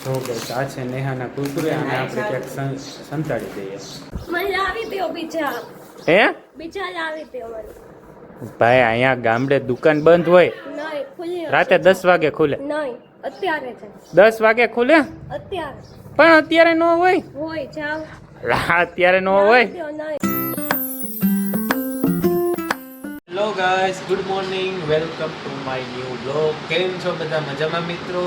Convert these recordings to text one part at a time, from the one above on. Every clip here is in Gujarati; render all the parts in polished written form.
જો ગઈસ આ છે નેહાના કુરકુરે અને આપણે ક્યાંક સંતાડી દઈએ. મજા આવી તેઓ બીજા હે બીજા જ આવી તેઓ ભાઈ અહીંયા ગામડે દુકાન બંધ હોય નહીં ખુલી રાતે 10 વાગે ખુલે. નહીં અત્યારે છે 10 વાગે ખુલે અત્યારે પણ અત્યારે ન હોય. હોય જાવ અત્યારે ન હોય. તેઓ નહીં. Hello guys, good morning, welcome to my new blog. કેમ છો બધા? મજામાં મિત્રો?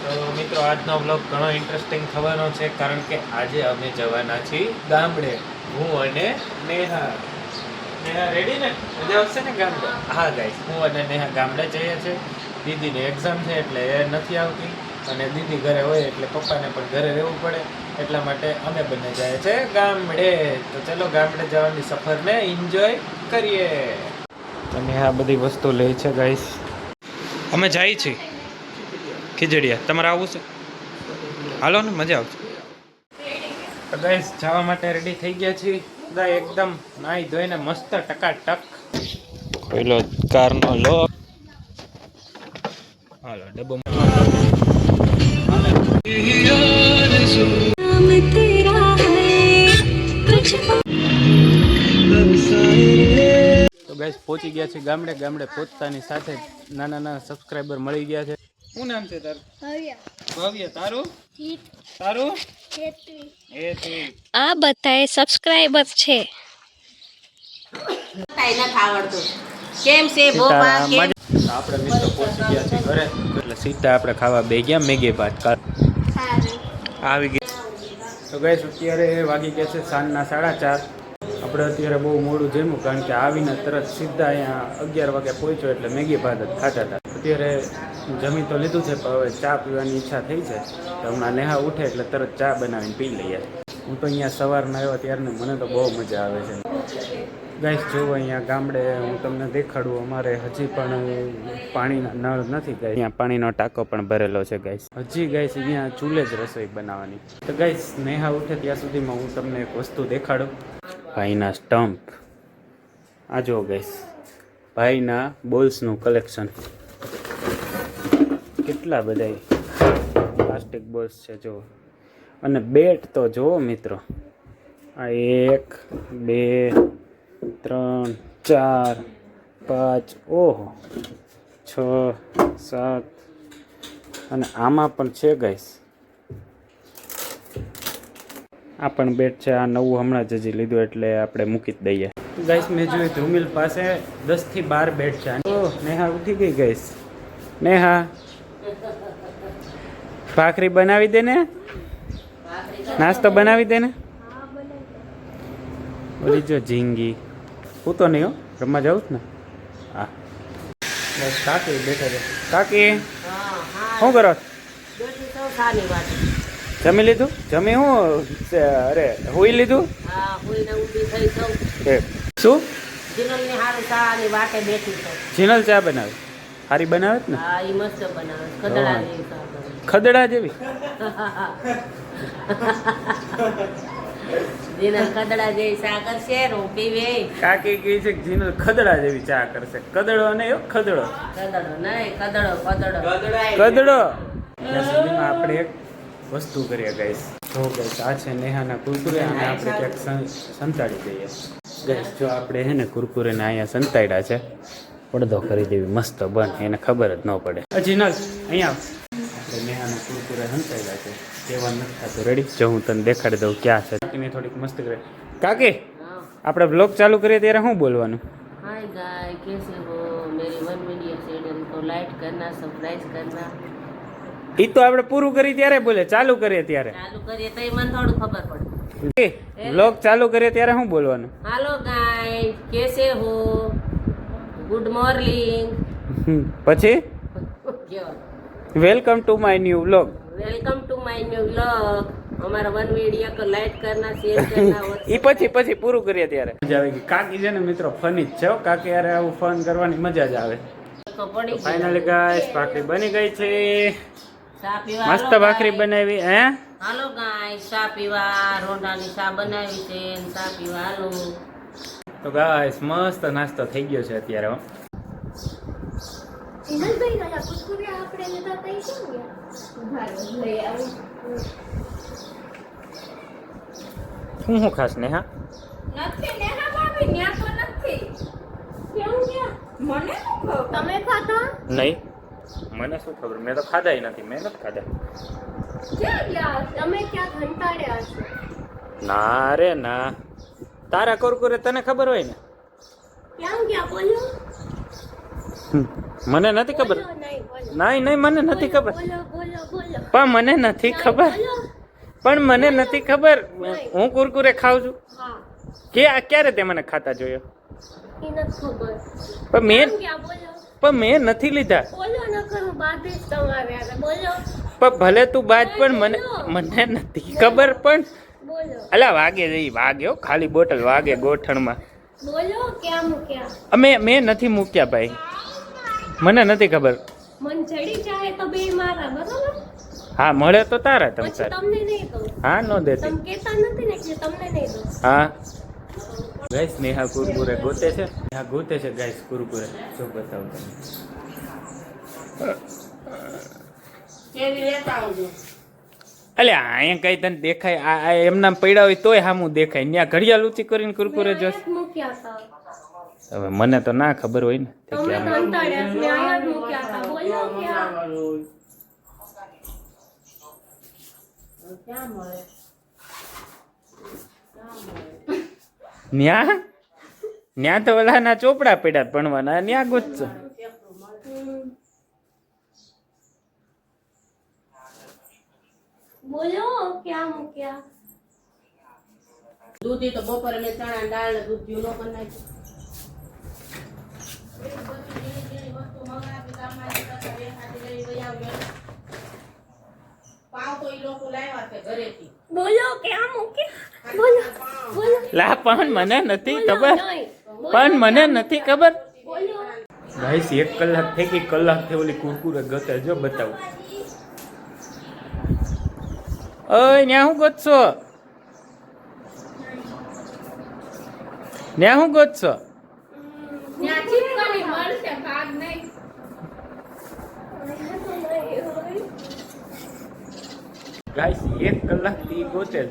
તો મિત્રો આજનો બ્લોગ ઘણો ઇન્ટરેસ્ટિંગ થવાનો છે કારણ કે આજે અમે જવાના છીએ ગામડે, હું અને નેહા. નેહા રેડી ને? મજા આવશે ને ગામડે? હા ગાઈસ, હું અને નેહા ગામડે જઈએ છીએ. દીદીની એક્ઝામ છે એટલે એ નથી આવતી અને દીદી ઘરે હોય એટલે પપ્પાને પણ ઘરે રહેવું પડે, એટલા માટે અમે બંને જાય છે ગામડે. તો ચલો ગામડે જવાની સફરને એન્જોય કરીએ. અને આ બધી વસ્તુ લે છે ગાઈસ. અમે જાય છીએ ખીજડીયા. તમારે આવવું છે? હાલો ને, મજા આવશે. તો ગાઈસ જવા માટે રેડી થઈ ગયા છીએ બધા, એકદમ નાઈ ધોઈને મસ્ત ટકાટક. પેલો કારનો લોક, હાલો ડબ્બો. તો ગાઈસ પહોંચી ગયા છે ગામડે. ગામડે પહોંચતાની સાથે નાના નાના સબસ્ક્રાઇબર મળી ગયા છે. શું નામ છે તારું? ભવ્ય. તારું? તારું? આ બધાય સબસ્ક્રાઇબર છે. કેમ છે બોપા? કેમ? આપણે મિત્રો પહોંચી ગયા છે ઘરે, એટલે સીધા આપણે ખાવા બે ગયા મેગી ભાત. આવી ગયા. તો ગાઈસ અત્યારે વાગી ગયા છે સાંજના 4:30. આપણે અત્યારે બહુ મોડું જમ્યું કારણ કે આવીને તરત સીધા અહીંયા 11 વાગે પહોંચ્યો એટલે મેગી ભાત જ ખાતા હતા. અત્યારે જમી તો લીધું છે પણ હવે ચા પીવાની ઈચ્છા થઈ છે તો હમણાં નેહા ઉઠે એટલે તરત ચા બનાવીને પી લઈએ. હું તો અહીંયા સવારના આવ્યો ત્યારને મને તો બહુ મજા આવે છે. ગાઈસ જુઓ અહીંયા ગામડે હું તમને દેખાડું, અમારે હજી પણ પાણીના નળ નથી ગાઈસ. અહીંયા પાણીનો ટાંકો પણ ભરેલો છે ગાઈસ. હજી ગાઈસ અહીંયા ચૂલે જ રસોઈ બનાવવાની. તો ગાઈસ નેહા ઉઠે ત્યાં સુધીમાં હું તમને એક વસ્તુ દેખાડું. ભાઈના સ્ટમ્પ આ જુઓ ગાઈસ, ભાઈના બોલ્સનું કલેક્શન. કેટલા બધા પ્લાસ્ટિક બોલ્સ છે જુઓ. અને બેટ તો જુઓ મિત્રો, આ 1 2 3 4 5 ઓહો 6 7 અને આમાં પણ છે ગાઈસ. આ પણ બેટ છે. આ નવું હમણાં જ હજી લીધું એટલે આપણે મૂકી જ દઈએ. ગાઈસ મેં જોયું ધ્રુમિલ પાસે 10 થી 12 બેટ છે. ઓહ નેહા ઉઠી ગઈ ગાઈસ. નેહા ભાખરી બનાવી દે ને, નાસ્તો બનાવી દે ને. ઓલી જો ઝીંગી, હું તો નહીં હો, રમવા જાઉં જ ને. હા બસ કાકી બેઠા છે. કાકી શું કરો? જમી લીધું? જમી હું અરે હુઈ લીધું? શું જીનલ ચા બનાવે? સારી બનાવે ને? ખદડા જેવી? ખદડા જેવી ચા કરશે, કાકી કહે છે કે જીનલ ખદડા જેવી ચા કરશે. કદડો નહીં, ખદડો. કદડો. ત્યાં સુધીમાં આપણે એક વસ્તુ કરીએ ગાઈસ. જો ગાઈસ આ છે નેહાના કુરકુરે અને આપણે ક્યાંક સંતાડી દઈએ. ગાઈસ જો આપણે હે ને કુરકુરેને અહીંયા સંતાડ્યા છે, પડદો કરી દેવી મસ્ત બંધ, એને ખબર જ ન પડે. જીનલ અહીંયા આપણે નેહાના કુરકુરે સંતાડ્યા છે, કેવા નથી થતું. રેડી? જો હું તને દેખાડી દઉં ક્યાં છે. કાકીને થોડીક મસ્ત કરે. કાકી આપણે બ્લોગ ચાલુ કરીએ ત્યારે શું બોલવાનું? हाय गाइस, कैसे हो? मेरी वन मीडिया चैनल को लाइक करना, सब्सक्राइब करना. ઈ તો આપણે પૂરું કરી ત્યારે બોલે, ચાલુ કરીએ ત્યારે. ચાલુ કરીએ તો મને થોડું ખબર પડે. બ્લોગ ચાલુ કરીએ ત્યારે શું બોલવાનું? હાલો ગાઈસ, कैसे हो? Good morning. પછી welcome to my new blog. Welcome to my new blog. हमारा वन वीडियो को लाइक करना, शेयर करना. ઈ પછી પૂરું કરીએ ત્યારે મજા આવે. કાકી છે ને મિત્રો ફની જ છે હો. કાકી યાર આવું ફન કરવાની મજા જ આવે. તો પડી ફાઇનલી ગાઈસ ભાખરી બની ગઈ છે. ચા પીવા મસ્ત ભાખરી બનાવી. હે હાલો ગાઈસ, ચા પીવા. રોંઢાની ચા બનાવી છે, ચા પીવા હાલો. તો ગાઈસ મસ્ત નાસ્તો થઈ ગયો છે અત્યારે. જીનલભાઈ ના કુરકુરે આપણે લેતા તઈ કેમ ગયા? ભારે લઈ આવું. હું ખાસ ને હા નથી નેહા ભાભી, ન્યા તો નથી. કેમ ગયા? મને શું ખબર? તમે ખાધા? નહીં, મને શું ખબર, મેં તો ખાધા નથી, મેં નથી ખાધા. ક્યાં ગયા? તમે ક્યાં ઘંટાડ્યા છો? ના રે ના, તારા કુરકુરે તને ખબર હોય ને. ક્યાં ગયા બોલો? મને નથી ખબર. બોલો, નહીં બોલો. નહીં નહીં, મને નથી ખબર. બોલો બોલો બોલો. પણ મને નથી નહીં, ખબર. બોલો. પણ મને નથી ખબર. હું કુરકુરે ખાઉં છું. હા, કે આ ક્યારે તે મને ખાતા જોયો? એ નથી ખબર. પણ મેં ક્યાં ગયા બોલો? પણ મેં નથી લીધા. બોલો ન કરું બાધીશ તમારે આગળ. બોલો પણ ભલે તું બાદ પણ મને નથી ખબર. પણ બોલો અલા વાગે જઈ વાગે હો, ખાલી બોટલ વાગે ગોઠણમાં. બોલો ક્યાં મૂક્યા? મેં નથી મૂક્યા ભાઈ, મને નથી ખબર. મન ચડી જાય તો બે મારા, બરોબર? હા મળે તો તારા તમ પછી તાર. તમને નહીં દઉં. હા નો દેતી. તમે કહેતા નથી ને એટલે તમને નહીં દઉં. હા ગાઈસ, નેહા કુરકુરે ગોતે છે. નેહા ગોતે છે ગાઈસ કુરકુરે. જો બતાવું તમને. કેવી લેતા આવજો. અલ્યા અહીંયા કઈ તને દેખાય? આ એમના પડ્યા હોય તોય સામું દેખાય. ત્યાં ઘડિયાળ ઊંચી કરીને કુરકુરે મેં જોશ. આયા જ મૂક્યા હતા. હવે મને તો ના ખબર હોય ને. તે તમે ક્યાં કંટાળ્યા છો, મેં આયા જ મૂક્યા હતા. બોલો ક્યાં? ક્યાં મળે? ન્યા તો ઓલાના ચોપડા પડ્યા ભણવાના, ન્યા ગોતજો. બોલો ક્યાં મૂક્યા? દૂધી તો બપોરે મેં ચણા દાળ ને દૂધ જીવ નો કરી નાખ્યું. પાવ તો ઈ લોકો લાવ્યા છે ઘરેથી. બોલો ક્યાં મૂક્યા? બોલો બોલો લા પણ મને નથી બોલો, ખબર. નહીં. બોલો, પણ મને નથી ખબર. બોલો ગાઈસ 1 કલાક થઈ ગઈ, કલાક થી ઓલી કુરકુરે ગતે. જો બતાવું. ઓય ન્યા હું ગોતશો? ન્યા હું ગોતશો? ત્યાં ચીપકણી મળશે, ભાગ નહીં. ગાઈસ 1 કલાક થી ગોતે છે,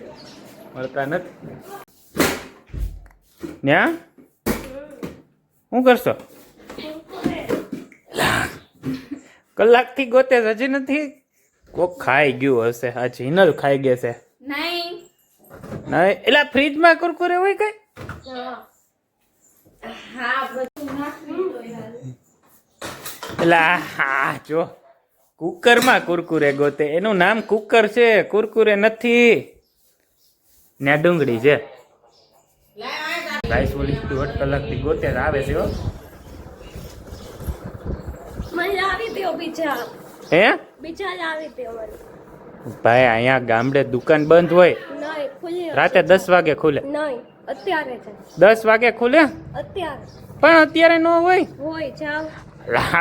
મળતા નથી. ન્યા શું કરશો? કલાક થી ગોતે છે, હજી નથી. કોક ખાઈ ગયું હશે. આ જીનલ ખાઈ ગયા છે. નહીં. નહીં એલા ફ્રીજમાં કુરકુરે હોય કઈ? હા બધું નાખી દો યાર. એલા હા જો કુકરમાં કુરકુરે ગોતે. એનું નામ કુકર છે, કુરકુરે નથી. ને ડુંગળી છે. ગાઈસ ઓલી 1.5 કલાક થી ગોતે જ આવે છે હો. મને લાવી દો બીજા. હે બીજા લાવી દો મને. ભાઈ અહીંયા ગામડે દુકાન બંધ હોય, નહીં ખુલ્લી હશે. રાતે 10 વાગે ખુલે. નહીં અત્યારે છે. 10 વાગે ખુલે અત્યારે પણ અત્યારે ન હોય. હોય જાવ.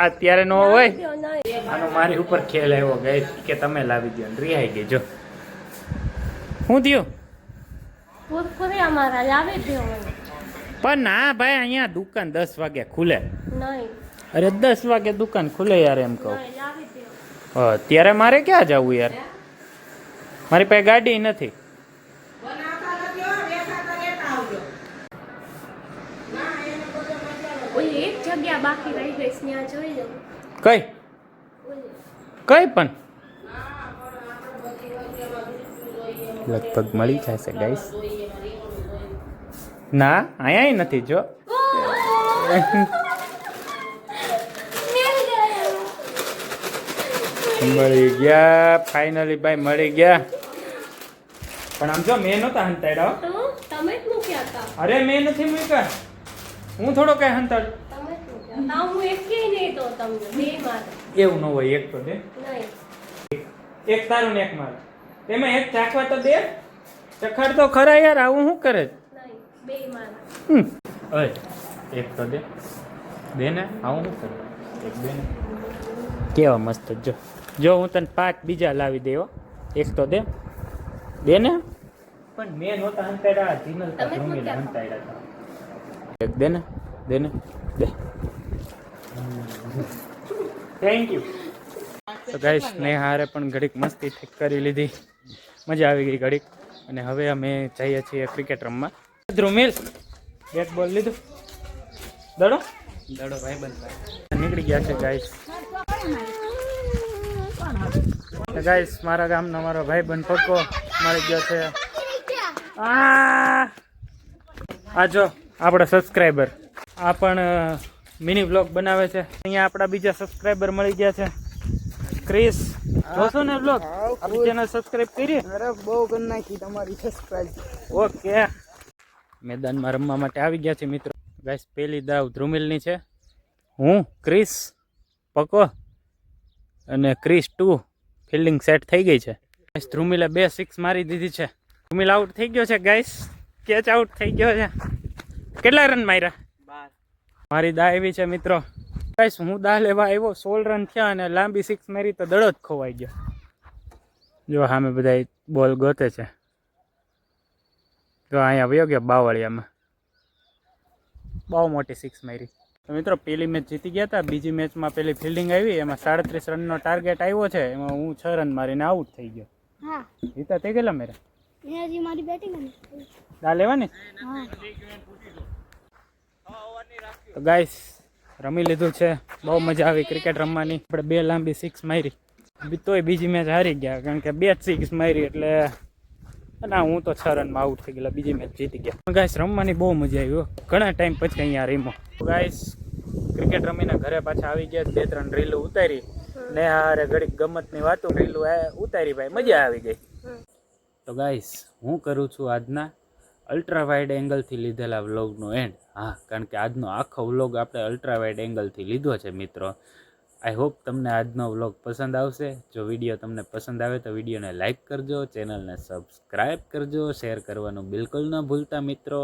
અત્યારે ન હોય. લાવી દ્યો, નહીં. આનો મારી ઉપર ખેલ આવ્યો ગાઈસ કે તમે લાવી દો ને રિહાઈ ગઈ. જો હું થયું? કુરકુરે અમારા લાવી દો મને. પણ ના ભાઈ અહીંયા દુકાન 10 વાગે ખુલે. નહીં અરે 10 વાગે દુકાન ખુલે યાર, એમ કહું. નહીં લાવી દો. અત્યારે મારે ક્યાં જવું યાર? મારી પાસે ગાડી નથી. બનાવતા નથી હો, વેચાતા લેતા આવજો. ના એને બધો મજાનો. ઓલી એક જગ્યા બાકી રહી ગઈ છે, ત્યાં જોઈ લો. કઈ ઓલી. કઈ પણ ના પણ આપણે બધી વસ્તુમાં દૂધ જોઈએ, લગભગ મળી જશે ગાઈસ. જોઈએ, રીંગણું જોઈએ. ના અહીંયા નથી. જો મળી ગયા ફાઇનલી ભાઈ, મળી ગયા. પણ આમ જો મેં નહોતા હંતાડ્યા. તો તમે જ મૂક્યા હતા. અરે મેં નથી મૂક્યા. હું થોડો કઈ હંતાડ. તમે જ મૂક્યા. ના હું એકેય નહીં દઉં તમને. બે મારે. એવું ન હોય. એક તો દે. નહીં. એક તારું ને એક મારું. તેમાં એક ચાખવા તો દે. ચખાડ તો ખરા યાર, આવું શું કરે? નહીં. બે મારે. ઓય એક તો દે. દે ને, આવું શું કરે? એક દે ને. કેવા મસ્ત. જો જો હું તને 5 બીજા લાવી દેવો. એક તો દે. દે ને. પણ મેં નહોતા હંતાડ્યા, જીનલ તા તમે જ મમ્મીને મૂક્યા. હંતાડ્યા હતા. એક દે ને. દે ને. દે. Thank you. તો ગાઈસ સ્નેહા હારે પણ ઘડીક મસ્તી ઠીક કરી લીધી, મજા આવી ગઈ ઘડીક. અને હવે અમે જઈએ છીએ ક્રિકેટ રમવા. ધ્રુમિલ બેટ બોલ લીધું, દડો ભાઈ બંધ નીકળી ગયા છે ગાઈસ. ગાઈસ મારા ગામનો મારો ભાઈ બંધ પક્કો મળી ગયો છે. આ જો આપણા સબસ્ક્રાઈબર, આ પણ મિની વ્લોગ બનાવે છે. અહીંયા આપણા બીજા સબસ્ક્રાઈબર મળી ગયા છે. ક્રિસ, જોશો ને વ્લોગ? આપણી ચેનલ સબસ્ક્રાઇબ કરી? અરે બહુ કરી નાખી તમારી સબસ્ક્રાઇબ. ઓકે, મેદાનમાં રમવા માટે આવી ગયા છે મિત્રો. ગાઈસ પહેલી દાવ ધ્રુમિલની છે. હું ક્રિસ પકો અને ક્રિસ 2 ફિલ્ડિંગ સેટ થઈ ગઈ છે. ગાઈસ ધ્રુમિલે 2 સિક્સ મારી દીધી છે. ધ્રુમિલ આઉટ થઈ ગયો છે ગાઈસ, કેચ આઉટ થઈ ગયો છે. કેટલા રન માર્યા? 12. મારી દા એવી છે મિત્રો. ગાઈસ હું દા લેવા આવ્યો, 16 રન થયા અને લાંબી સિક્સ મારી તો દડો જ ખોવાઈ ગયો. જો સામે બધા બોલ ગોતે છે. તો અહીંયા વયો ગયો બાવળિયામાં, બહુ મોટી સિક્સ મારી. તો મિત્રો પહેલી મેચ જીતી ગયા હતા. બીજી મેચમાં પેલી ફિલ્ડિંગ આવી, એમાં 37 રનનો ટાર્ગેટ આવ્યો છે. એમાં હું 6 રન મારીને આઉટ થઈ ગયો. હા, જીતા તે કેટલા મેરા? હજી મારી બેટિંગ દા લેવાની. હા, તો ગાઈસ રમી લીધું છે, બહુ મજા આવી ક્રિકેટ રમવાની. આપણે 2 લાંબી સિક્સ મારી, તોય બીજી મેચ હારી ગયા, કારણ કે 2 સિક્સ મારી એટલે ના, હું તો 6 રનમાં આઉટ થઈ ગયેલા. બીજી મેચ જીતી ગયા. ગાઈસ રમવાની બહુ મજા આવી હો, ઘણા ટાઈમ પછી અહીંયા રમ્યો. ગાઈસ ક્રિકેટ રમીને ઘરે પાછા આવી ગયા. 2-3 રીલો ઉતારી ને હારે ઘડીક ગમતની વાતો રીલો ઉતારી ભાઈ, મજા આવી ગઈ. તો ગાઈસ હું કરું છું આજના અલ્ટ્રા વાઇડ એંગલથી લીધેલા વ્લોગનો એન્ડ. હા, કારણ કે આજનો આખો વ્લોગ આપણે અલ્ટ્રા વાઇડ એંગલથી લીધો છે મિત્રો. આઈ હોપ તમને આજનો વ્લોગ પસંદ આવશે. જો વિડીયો તમને પસંદ આવે તો વિડીયોને લાઇક કરજો, ચેનલને સબસ્ક્રાઈબ કરજો, શેર કરવાનું બિલકુલ ન ભૂલતા મિત્રો.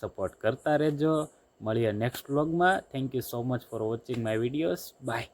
સપોર્ટ કરતા રહેજો. મળીએ નેક્સ્ટ વ્લોગમાં. Thank you so much for watching my videos. By.